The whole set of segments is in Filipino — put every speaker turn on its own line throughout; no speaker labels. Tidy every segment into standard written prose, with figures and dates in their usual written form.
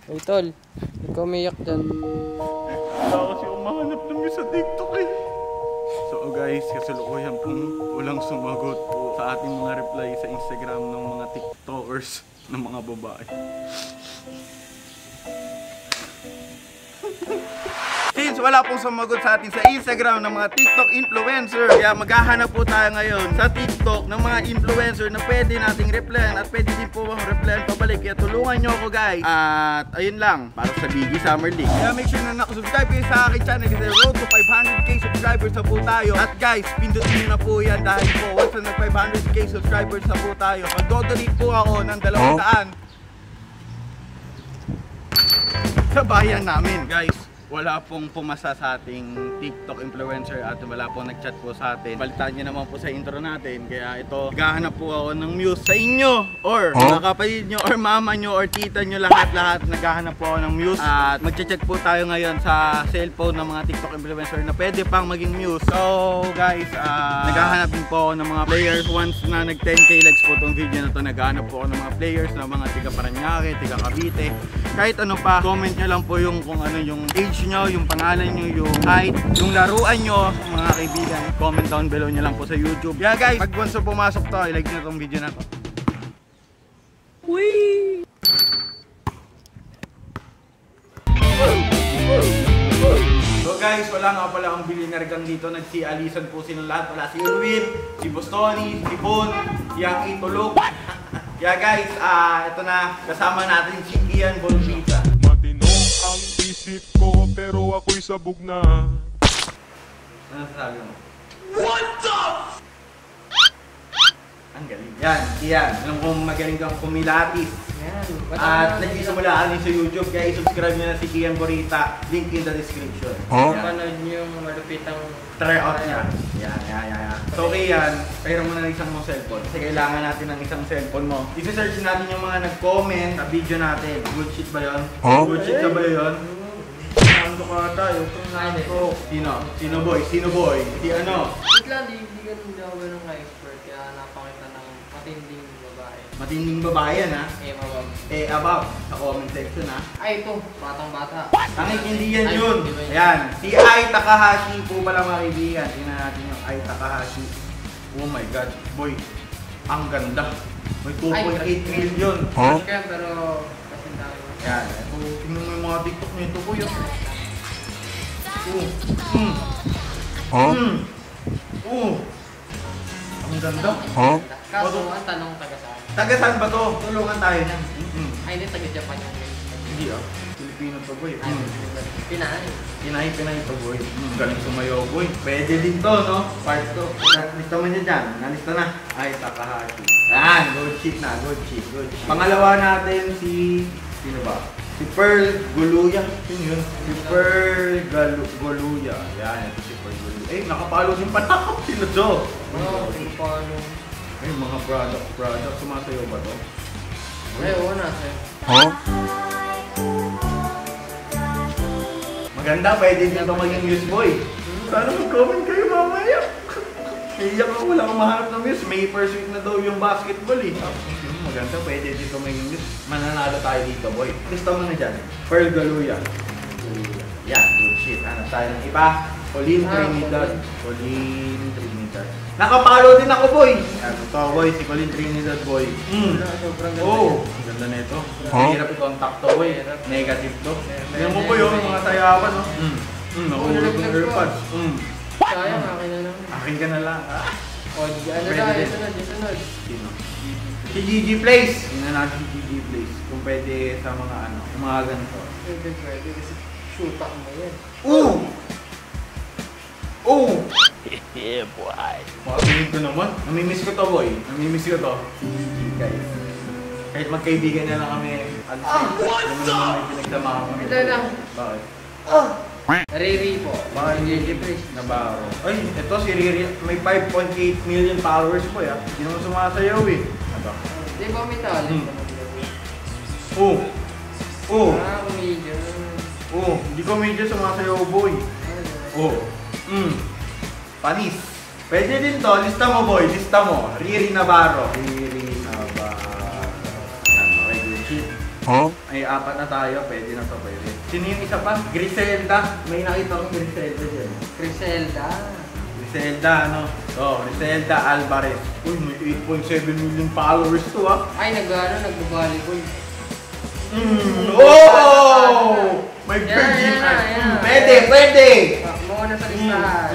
Uy, tol. Huwag ka umiyak dyan.
Wala kasi umahanap ng views sa TikTok eh. So guys, kasalukuyan pong walang sumagot po sa ating mga reply sa Instagram ng mga TikTokers ng mga babae. Since wala pong sumagot sa atin sa Instagram ng mga TikTok influencer, kaya maghahanap po tayo ngayon sa TikTok ng mga influencer na pwede nating replyan at pwede din po replyan pabalik. Kaya tulungan nyo ako guys. At ayun lang, para sa Biggie Summer League. Kaya make sure na nakasubscribe kayo sa aking channel kasi road to 500k subscribers na po tayo. At guys, pindutin nyo na po yan dahil po once na 500k subscribers na po tayo, mag-donate po ako ng 200 sa bayan namin guys. Wala pong pumasa sa ating TikTok influencer at wala pong nag-chat po sa atin. Balitaan nyo naman po sa intro natin. Kaya ito, gahanap po ako ng muse sa inyo or mga kapatid nyo or mama nyo or tita nyo, lahat naghahanap po ako ng muse. At mag-check po tayo ngayon sa cellphone ng mga TikTok influencer na pwede pang maging muse. So guys, naghahanap din po ako ng mga players. Once na nag 10k likes po itong video na to, naghahanap po ako ng mga players na mga tiga Paranaque, tiga Cavite. Kahit ano pa, comment nyo lang po yung kung ano yung age nyo, yung pangalan nyo, yung height, yung laruan nyo, mga kaibigan. Comment down below nyo lang po sa YouTube. Yeah guys, pag once na pumasok to, i-like nyo itong video na to. Whee! So guys, wala nga pala akong billionaire gang dito. Nagsi-alisan po silang lahat. Wala si Erwin, si Bostoni, si Bon, si Yang Itulog. Yeah guys, ito na, kasama natin si Ian Bolvita.
Matino ang isip ko pero ako'y sabog na.
Ano sasabi mo? What the f***? Ang galing. Yan, Ian. Alam kong magaling kang kumilatis.
Yan.
At nagsisimula ka din sa YouTube, kaya i-subscribe nyo na si Ian Borita. Link in the description.
Panood niyo yung malupitang
Try out niya. Yan. So okay yan, pahiram mo na ng isang mong cellphone. Kasi kailangan natin ng isang cellphone mo. I-search natin yung mga nag-comment sa video natin. Good shit ba yun? Good shit ka ba yun? Ano ka tayo? Sino boy? Si ano?
wait lang, hindi ako ganun ka-expert. Kaya napakita ng matinding babae.
Matinding babae yan ha?
Mabab.
Above. Sa comment section ha?
Ay, ito. Batang-bata.
Tangik, hindi yan
Ay,
yun.
di ba yun?
Ayan. Si Ai Takahashi po pala mga kaibigan. Tingnan natin yung Ai Takahashi. Oh my god. Boy, ang ganda. May 2.8 million.
Kaya, pero kasi dami.
Ayan. Tingnan mo yung mga TikTok nito po yun. Ang ganda.
Kaso, ang tanong taga saan?
Taga saan ba to? Tulungan tayo niyan.
Ay, hindi taga Japan yung guys.
Hindi ah. Filipino to boy.
Pinay.
Pinay to boy. Galing sumayaw boy. Pwede din to no? Part 2. Nalista mo niya dyan. Nalista na. Ay, Takahashi. Ayan. Good shit na. Good shit. Pangalawa natin si... Sino ba? Si Pearl Guluya. Sino yun? Si Pearl Guluya. Ayan. Ito si Pearl Guluya. Eh, nakapalo din pa na ako. Sino to?
Oo, paano?
Ay, mga product. Sumasayaw ba to?
Ay, oo na.
Maganda, pwede din ito maging news boy. Sana mag-comment kayo mamaya. Iyak ako, wala akong mahanap ng news. May first week na daw yung basketball eh. Maganda, pwede din ito maging news. Mananalo tayo dito boy. Lista mo na dyan. Pearl Galuya. Yan, good shit. Hanap tayo ng iba. Colleen Trinidad. Nakapalo din ako boy. Ito boy, si Colleen Trinidad boy.
Sobrang ganda.
Oh, ang ganda na ito. Hirap i-contact to boy. Negative to. Tingnan mo po yung mga sayawan no? Nakulog ng earpods.
Sayang, akin na lang.
Akin ka na lang.
O, ano na, sunod.
Sino? Si Gigi Place. Tingnan natin si Gigi Place. Kung pwede sa mga ano, mga ganito.
Pwede kasi shoot up mo yan.
Yeah boy.
Makapinig ko naman. Namimiss ko to boy. Namimiss ko to. Guys. Kahit magkaibigan na lang kami. What the? May pinagsamahan kami.
Ito lang.
Bakit?
Riri po.
Bakit Gigi Place? Nabarro. Ay, ito si Riri. May 5.8 million followers po ya. Hindi naman sumasayaw eh. Ano?
Di ba may talent? Comedian.
Hindi ko medyo sumasayaw boy. Panis. Pwede din to. Lista mo boy. Lista mo. Riri Navarro. Yan. Okay, good shit. Ay, apat na tayo. Pwede na to, pwede. Sino yung isa pa? Griselda. May nakita kong Griselda dyan.
Griselda.
Griselda, ano? Griselda Alvarez. Uy, may 8.7 million followers to, ah.
Ay, nagbabalibol.
Oh! May virgin
yan,
eyes.
yan.
Pwede, pwede!
Muna sa listahan.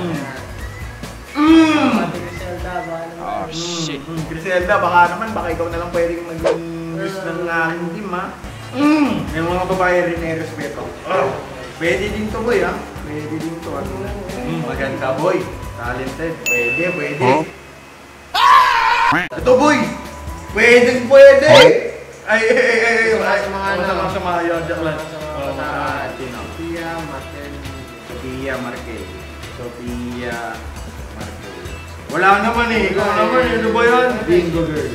Pati Griselda, baka naman.
Griselda, baka ikaw na lang pwedeng maging miss ng aking team, ha? May mga babae rin na respeto. Pwede din to, boy, ha? Pwede din to, ano na. Maganda, boy. Talented. Pwede, pwede. Ito, boy! Pwede, pwede! Ay. Masama yun, Jack lang. Sophia Marquez. Wala naman eh. Ikaw naman eh. Ano ba yan? Bingo girl.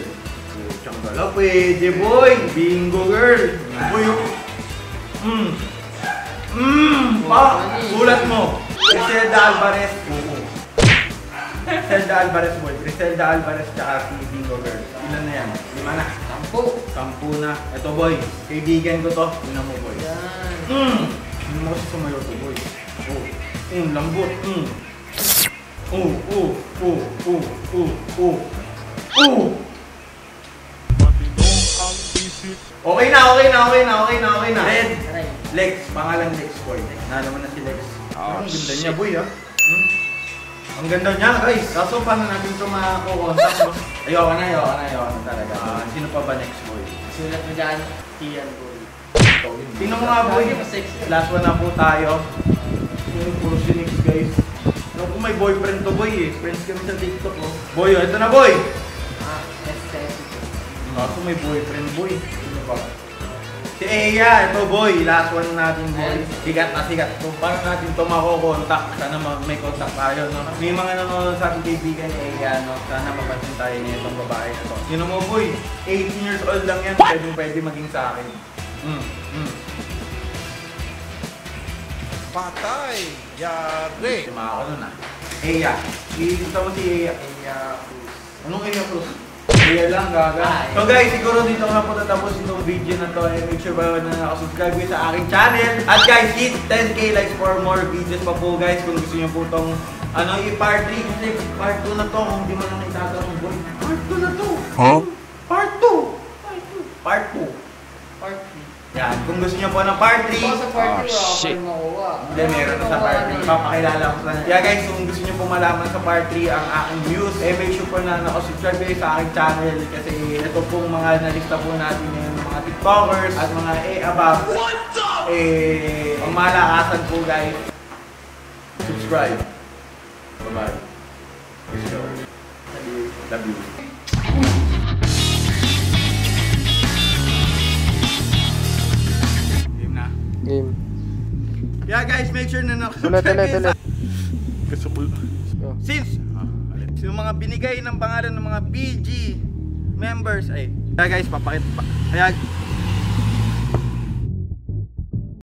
Tsangala. Pwede, boy. Bingo girl. Boy, sulat mo. Griselda Alvarez. Griselda Alvarez, boy. Griselda Alvarez tsaka si Bingo girl. Ilan na yan? 5 na. 10 na. Ito, boy. Kaibigan ko to. Tingnan mo, boy. Hindi mo kasi sumayo to, boy. Lambot.
Matinong ang isip.
Okay na. Red. Lex. Pangalan Lex, boy. Nalaman na si Lex. Ang ganda niya, boy, ha? Ang ganda niya, guys. Kaso paano natin ito makakontak mo? Ayoko na talaga. Sino pa ba next, boy?
Sulat mo dyan, Tian, boy.
Sino mo nga, boy? Last one na po tayo. Puro sinig, guys. Ano kung may boyfriend to, boy, eh. Friends kami sa TikTok, oh. Boy, ito na, boy! Kaso may boyfriend, boy. Sino ba? Si Eya, ito, boy. Last one natin, boy. Sikat. Kung paano natin ito makokontak, sana may contact tayo, no? May mga nanonood sa ating kaibigan ni Eya, no? Sana mapansin tayo niya itong babae na to. Sino mo, boy? 18 years old lang yan. Pwede maging sa akin.
Patay. Yari.
Si mga ako nun, ah. Eya. Iisa mo si Eya. Anong Eya Cruz? Eya lang, gaga. So guys, siguro dito nga po tatapos itong video na to. Make sure ba na nakasubscribe kayo sa aking channel. At guys, hit 10k likes for more videos pa po, guys. Kung gusto nyo po itong i-part 3. Kasi part 2 na to. Kung di mo lang itatanong, boy. Part 2 na to. Part 2. Yan, kung gusto niyo po ng part 3.
Sa part 2,
Hindi, meron na sa part 3. Papakilala ko sa yeah guys, kung gusto niyo po malaman sa part 3 ang aking views, make sure po na nakasubscribe kayo sa aking channel. Kasi ito pong mga nalista po natin ngayon ng mga TikTokers at mga above. Ang malakasan po, guys. Subscribe. Bye-bye. Let's go. Love you.
Game.
Yeah guys, make sure na
Ulit.
Since yung mga binigay ng pangalan ng mga BG members ay yeah guys, papakita pa. Kaya